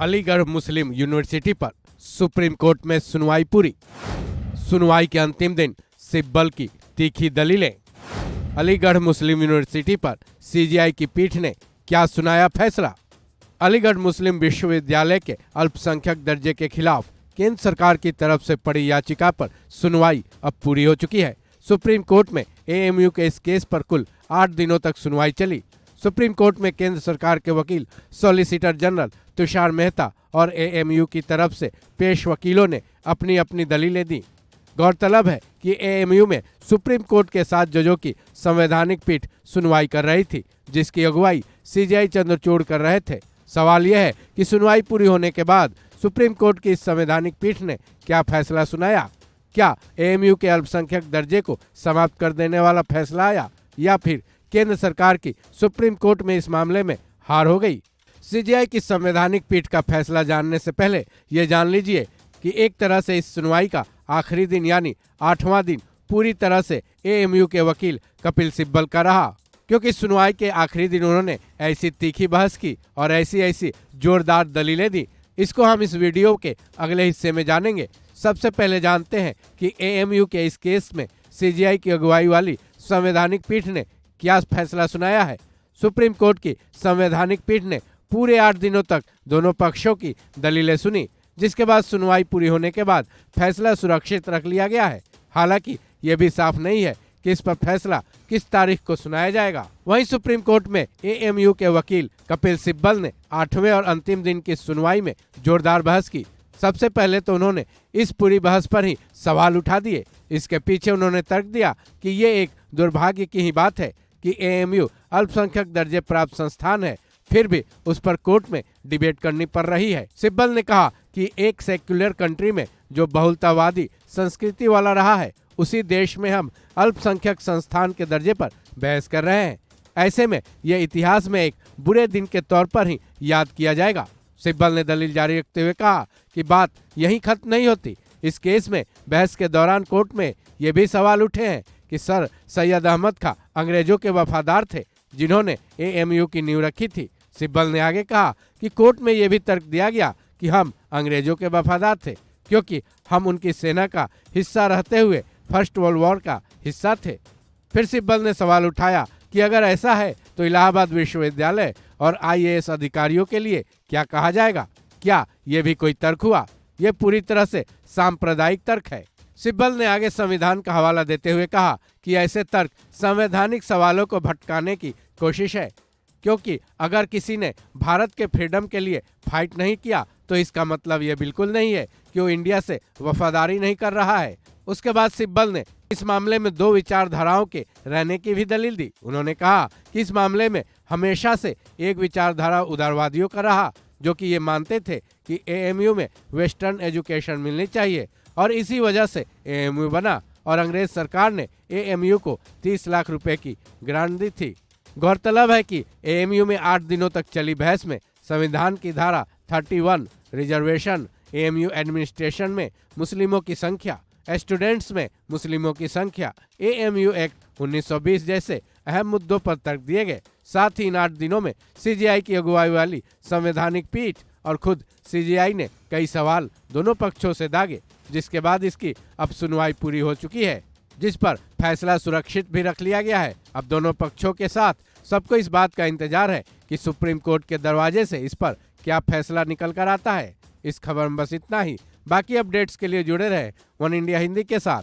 अलीगढ़ मुस्लिम university पर supreme court में सुनवाई पूरी। सुनवाई के अंतिम दिन सिब्बल की तीखी दलीलें। अलीगढ़ मुस्लिम यूनिवर्सिटी पर सीजेआई की पीठ ने क्या सुनाया फैसला। अलीगढ़ मुस्लिम विश्वविद्यालय के अल्पसंख्यक दर्जे के खिलाफ केंद्र सरकार की तरफ से पड़ी याचिका पर सुनवाई अब पूरी हो चुकी है। सुप्रीम कोर्ट में एएमयू के इस केस पर कुल 8 दिनों तक सुनवाई चली। सुप्रीम कोर्ट में केंद्र सरकार के वकील सॉलिसिटर जनरल तुषार मेहता और एएमयू की तरफ से पेश वकीलों ने अपनी अपनी दलीलें दी। गौरतलब है कि एएमयू में सुप्रीम कोर्ट के 7 जजों की संवैधानिक पीठ सुनवाई कर रही थी, जिसकी अगुवाई सीजेआई चंद्रचूड़ कर रहे थे। सवाल यह है कि सुनवाई पूरी होने के बाद सुप्रीम कोर्ट की इस संवैधानिक पीठ ने क्या फैसला सुनाया। क्या एएमयू के अल्पसंख्यक दर्जे को समाप्त कर देने वाला फैसला आया, या फिर केंद्र सरकार की सुप्रीम कोर्ट में इस मामले में हार हो गई। सीजेआई की संवैधानिक पीठ का फैसला जानने से पहले ये जान लीजिए कि एक तरह से इस सुनवाई का आखिरी दिन यानी 8वां दिन पूरी तरह से एएमयू के वकील कपिल सिब्बल का रहा, क्योंकि सुनवाई के आखिरी दिन उन्होंने ऐसी तीखी बहस की और ऐसी जोरदार दलीलें दी। इसको हम इस वीडियो के अगले हिस्से में जानेंगे। सबसे पहले जानते हैं कि एएमयू के इस केस में सीजेआई की अगुवाई वाली संवैधानिक पीठ ने क्या फैसला सुनाया है। सुप्रीम कोर्ट की संवैधानिक पीठ ने पूरे 8 दिनों तक दोनों पक्षों की दलीलें सुनी, जिसके बाद सुनवाई पूरी होने के बाद फैसला सुरक्षित रख लिया गया है। हालांकि ये भी साफ नहीं है कि इस पर फैसला किस तारीख को सुनाया जाएगा। वहीं सुप्रीम कोर्ट में एएमयू के वकील कपिल सिब्बल ने 8वें और अंतिम दिन की सुनवाई में जोरदार बहस की। सबसे पहले तो उन्होंने इस पूरी बहस पर ही सवाल उठा दिए। इसके पीछे उन्होंने तर्क दिया कि ये एक दुर्भाग्य की ही बात है कि एएमयू अल्पसंख्यक दर्जे प्राप्त संस्थान है, फिर भी उस पर कोर्ट में डिबेट करनी पड़ रही है। सिब्बल ने कहा कि एक सेक्युलर कंट्री में जो बहुलतावादी संस्कृति वाला रहा है, उसी देश में हम अल्पसंख्यक संस्थान के दर्जे पर बहस कर रहे हैं। ऐसे में यह इतिहास में एक बुरे दिन के तौर पर ही याद किया जाएगा। सिब्बल ने दलील जारी रखते हुए कहा कि बात यहीं खत्म नहीं होती। इस केस में बहस के दौरान कोर्ट में ये भी सवाल उठे हैं कि सर सैयद अहमद खां अंग्रेजों के वफादार थे, जिन्होंने एएमयू की नींव रखी थी। सिब्बल ने आगे कहा कि कोर्ट में यह भी तर्क दिया गया कि हम अंग्रेजों के वफादार थे, क्योंकि हम उनकी सेना का हिस्सा रहते हुए फर्स्ट वर्ल्ड वॉर का हिस्सा थे। फिर सिब्बल ने सवाल उठाया कि अगर ऐसा है तो इलाहाबाद विश्वविद्यालय और आईएएस अधिकारियों के लिए क्या कहा जाएगा। क्या ये भी कोई तर्क हुआ? ये पूरी तरह से सांप्रदायिक तर्क है। सिब्बल ने आगे संविधान का हवाला देते हुए कहा कि ऐसे तर्क संवैधानिक सवालों को भटकाने की कोशिश है, क्योंकि अगर किसी ने भारत के फ्रीडम के लिए फाइट नहीं किया तो इसका मतलब ये बिल्कुल नहीं है कि वो इंडिया से वफादारी नहीं कर रहा है। उसके बाद सिब्बल ने इस मामले में 2 विचारधाराओं के रहने की भी दलील दी। उन्होंने कहा कि इस मामले में हमेशा से एक विचारधारा उदारवादियों का रहा, जो कि ये मानते थे कि एएमयू में वेस्टर्न एजुकेशन मिलनी चाहिए, और इसी वजह से एएमयू बना और अंग्रेज सरकार ने एएमयू को 30 लाख रुपए की ग्रांट दी थी। गौरतलब है कि एएमयू में 8 दिनों तक चली बहस में संविधान की धारा 31 रिजर्वेशन, एएमयू एडमिनिस्ट्रेशन में मुस्लिमों की संख्या, स्टूडेंट्स में मुस्लिमों की संख्या, एएमयू एक्ट 1920 जैसे अहम मुद्दों पर तर्क दिए गए। साथ ही इन 8 दिनों में सीजेआई की अगुवाई वाली संवैधानिक पीठ और खुद सीजेआई ने कई सवाल दोनों पक्षों से दागे, जिसके बाद इसकी अब सुनवाई पूरी हो चुकी है, जिस पर फैसला सुरक्षित भी रख लिया गया है। अब दोनों पक्षों के साथ सबको इस बात का इंतजार है कि सुप्रीम कोर्ट के दरवाजे से इस पर क्या फैसला निकल कर आता है। इस खबर में बस इतना ही। बाकी अपडेट्स के लिए जुड़े रहे वन इंडिया हिंदी के साथ।